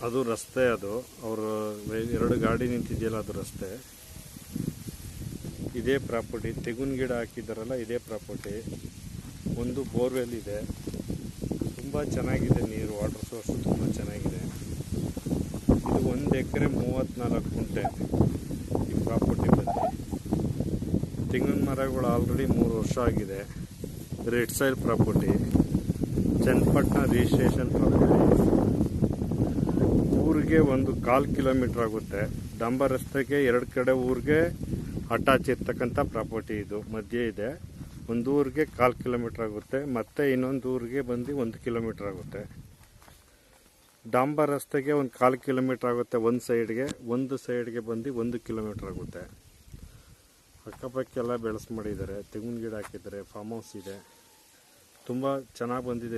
ಅದು ರಸ್ತೆ, ಅದು ಅವರು ಎರಡು ಗಾಡಿ ನಿಂತಿದೆಯಲ್ಲ ಅದು ರಸ್ತೆ. ಇದೇ ಪ್ರಾಪರ್ಟಿ, ತೆಂಗಿನ ಗಿಡ ಹಾಕಿದ್ದಾರಲ್ಲ ಇದೇ ಪ್ರಾಪರ್ಟಿ. ಒಂದು ಬೋರ್ವೆಲ್ ಇದೆ, ತುಂಬ ಚೆನ್ನಾಗಿದೆ ನೀರು, ವಾಟರ್ ಸೋರ್ಸು ತುಂಬ ಚೆನ್ನಾಗಿದೆ. ಇದು 1 ಎಕರೆ 34 ಗುಂಟೆ ಈ ಪ್ರಾಪರ್ಟಿ ಬಂದು. ತೆಂಗಿನ ಮರಗಳು ಆಲ್ರೆಡಿ 3 ವರ್ಷ ಆಗಿದೆ. Red soil property, Channapatna registration property. ಊರಿಗೆ ಒಂದು 1/4 ಕಿಲೋಮೀಟ್ರ್ ಆಗುತ್ತೆ. ಡಾಂಬರ್ ರಸ್ತೆಗೆ 2 ಕಡೆ ಊರಿಗೆ ಅಟ್ಯಾಚ್ ಇರ್ತಕ್ಕಂಥ ಪ್ರಾಪರ್ಟಿ. ಇದು ಮಧ್ಯೆ ಇದೆ. ಒಂದು ಊರಿಗೆ 1/4 ಕಿಲೋಮೀಟ್ರ್ ಆಗುತ್ತೆ, ಮತ್ತು ಇನ್ನೊಂದು ಊರಿಗೆ ಬಂದು 1 ಕಿಲೋಮೀಟ್ರ್ ಆಗುತ್ತೆ. ಡಾಂಬರ್ ರಸ್ತೆಗೆ ಒಂದು 1/4 ಕಿಲೋಮೀಟ್ರ್ ಆಗುತ್ತೆ ಒಂದು ಸೈಡ್ಗೆ ಬಂದು 1 ಕಿಲೋಮೀಟ್ರ್ ಆಗುತ್ತೆ. ಅಕ್ಕಪಕ್ಕೆಲ್ಲ ಬೆಳೆಸ್ ಮಾಡಿದ್ದಾರೆ, ತೆಂಗಿನ ಗಿಡ ಹಾಕಿದ್ದಾರೆ, ಫಾರ್ಮ್ ಹೌಸ್ ಇದೆ, ತುಂಬ ಚೆನ್ನಾಗಿ ಬಂದಿದೆ.